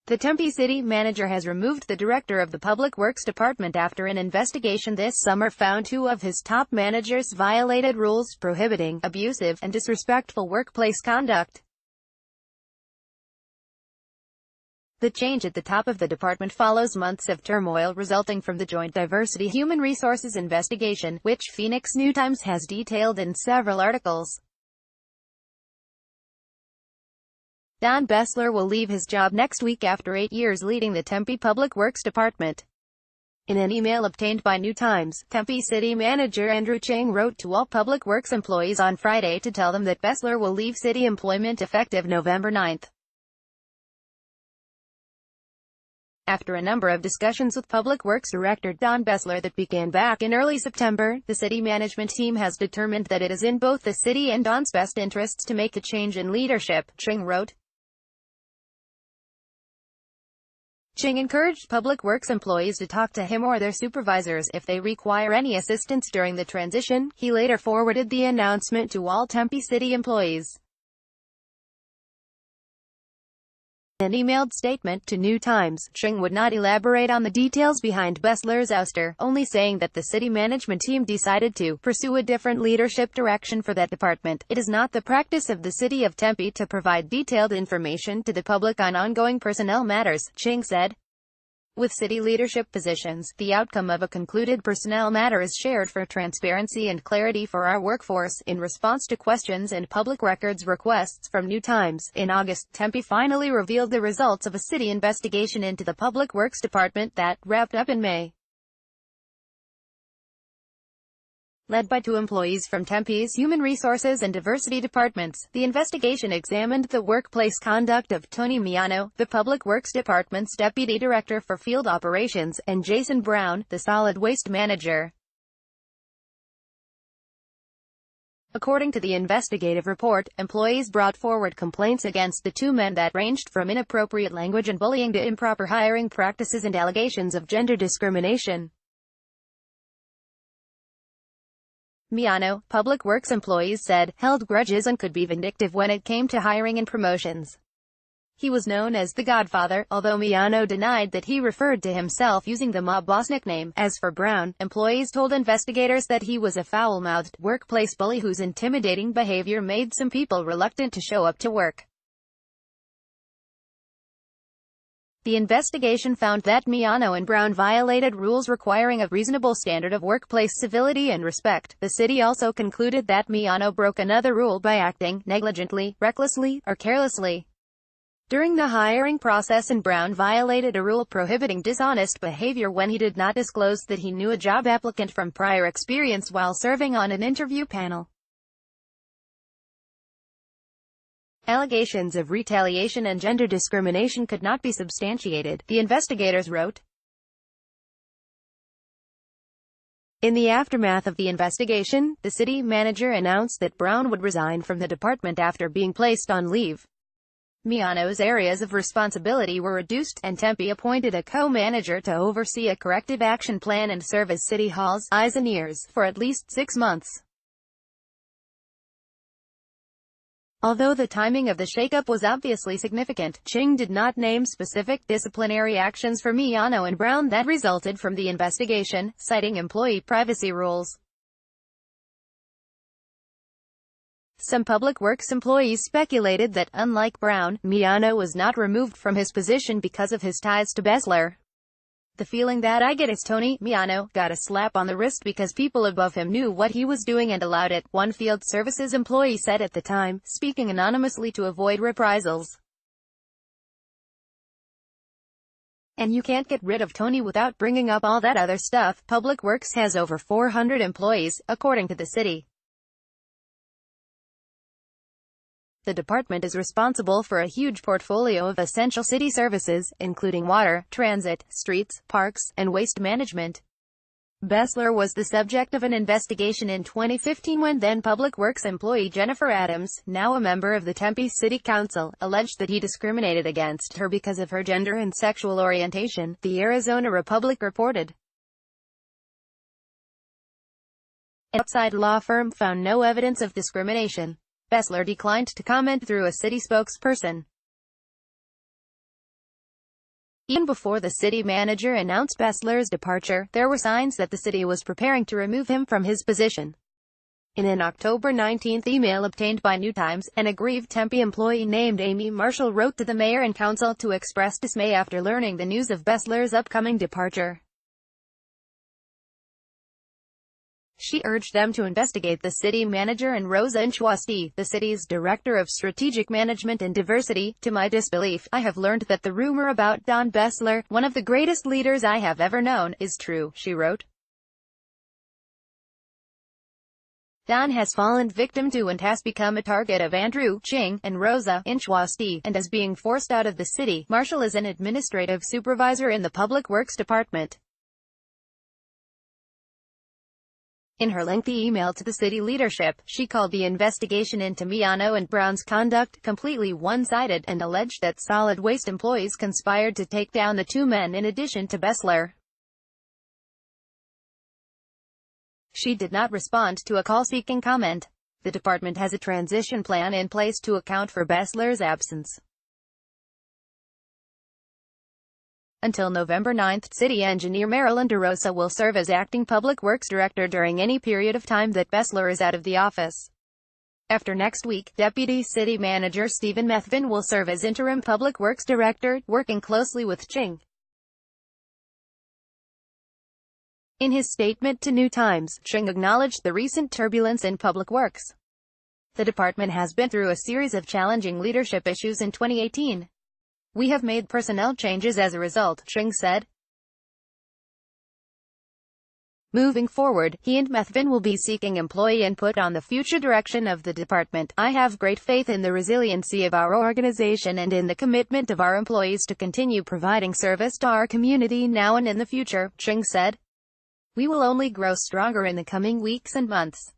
The Tempe city manager has removed the director of the Public Works Department after an investigation this summer found two of his top managers violated rules prohibiting abusive and disrespectful workplace conduct. The change at the top of the department follows months of turmoil resulting from the Joint Diversity Human Resources investigation, which Phoenix New Times has detailed in several articles. Don Bessler will leave his job next week after 8 years leading the Tempe Public Works Department. In an email obtained by New Times, Tempe City Manager Andrew Chang wrote to all Public Works employees on Friday to tell them that Bessler will leave city employment effective November 9. After a number of discussions with Public Works Director Don Bessler that began back in early September, the city management team has determined that it is in both the city and Don's best interests to make the change in leadership, Chang wrote. Chang encouraged Public Works employees to talk to him or their supervisors if they require any assistance during the transition. He later forwarded the announcement to all Tempe City employees. In an emailed statement to New Times, Chang would not elaborate on the details behind Bessler's ouster, only saying that the city management team decided to pursue a different leadership direction for that department. It is not the practice of the city of Tempe to provide detailed information to the public on ongoing personnel matters, Chang said. With city leadership positions, the outcome of a concluded personnel matter is shared for transparency and clarity for our workforce. In response to questions and public records requests from New Times, in August, Tempe finally revealed the results of a city investigation into the Public Works Department that wrapped up in May. Led by two employees from Tempe's Human Resources and Diversity departments, the investigation examined the workplace conduct of Tony Miano, the Public Works Department's Deputy Director for Field Operations, and Jason Brown, the Solid Waste Manager. According to the investigative report, employees brought forward complaints against the two men that ranged from inappropriate language and bullying to improper hiring practices and allegations of gender discrimination. Miano, Public Works employees said, held grudges and could be vindictive when it came to hiring and promotions. He was known as the Godfather, although Miano denied that he referred to himself using the mob boss nickname. As for Brown, employees told investigators that he was a foul-mouthed workplace bully whose intimidating behavior made some people reluctant to show up to work. The investigation found that Miano and Brown violated rules requiring a reasonable standard of workplace civility and respect. The city also concluded that Miano broke another rule by acting negligently, recklessly, or carelessly during the hiring process, and Brown violated a rule prohibiting dishonest behavior when he did not disclose that he knew a job applicant from prior experience while serving on an interview panel. Allegations of retaliation and gender discrimination could not be substantiated, the investigators wrote. In the aftermath of the investigation, the city manager announced that Brown would resign from the department after being placed on leave. Miano's areas of responsibility were reduced, and Tempe appointed a co-manager to oversee a corrective action plan and serve as City Hall's eyes and ears for at least 6 months. Although the timing of the shakeup was obviously significant, Chang did not name specific disciplinary actions for Miano and Brown that resulted from the investigation, citing employee privacy rules. Some Public Works employees speculated that, unlike Brown, Miano was not removed from his position because of his ties to Bessler. The feeling that I get is Tony Miano got a slap on the wrist because people above him knew what he was doing and allowed it, one field services employee said at the time, speaking anonymously to avoid reprisals. And you can't get rid of Tony without bringing up all that other stuff. Public Works has over 400 employees, according to the city. The department is responsible for a huge portfolio of essential city services, including water, transit, streets, parks, and waste management. Bessler was the subject of an investigation in 2015 when then Public Works employee Jennifer Adams, now a member of the Tempe City Council, alleged that he discriminated against her because of her gender and sexual orientation, the Arizona Republic reported. An outside law firm found no evidence of discrimination. Bessler declined to comment through a city spokesperson. Even before the city manager announced Bessler's departure, there were signs that the city was preparing to remove him from his position. In an October 19 email obtained by New Times, an aggrieved Tempe employee named Amy Marshall wrote to the mayor and council to express dismay after learning the news of Bessler's upcoming departure. She urged them to investigate the city manager and Rosa Ousted, the city's director of strategic management and diversity. To my disbelief, I have learned that the rumor about Don Bessler, one of the greatest leaders I have ever known, is true, she wrote. Don has fallen victim to and has become a target of Andrew Ching and Rosa Ousted, and is being forced out of the city. Marshall is an administrative supervisor in the Public Works Department. In her lengthy email to the city leadership, she called the investigation into Miano and Brown's conduct completely one-sided, and alleged that solid waste employees conspired to take down the two men in addition to Bessler. She did not respond to a call seeking comment. The department has a transition plan in place to account for Bessler's absence. Until November 9, City Engineer Marilyn DeRosa will serve as acting Public Works Director during any period of time that Bessler is out of the office. After next week, Deputy City Manager Stephen Methvin will serve as interim Public Works Director, working closely with Ching. In his statement to New Times, Ching acknowledged the recent turbulence in public works. The department has been through a series of challenging leadership issues in 2018. We have made personnel changes as a result, Ching said. Moving forward, he and Methvin will be seeking employee input on the future direction of the department. I have great faith in the resiliency of our organization and in the commitment of our employees to continue providing service to our community now and in the future, Ching said. We will only grow stronger in the coming weeks and months.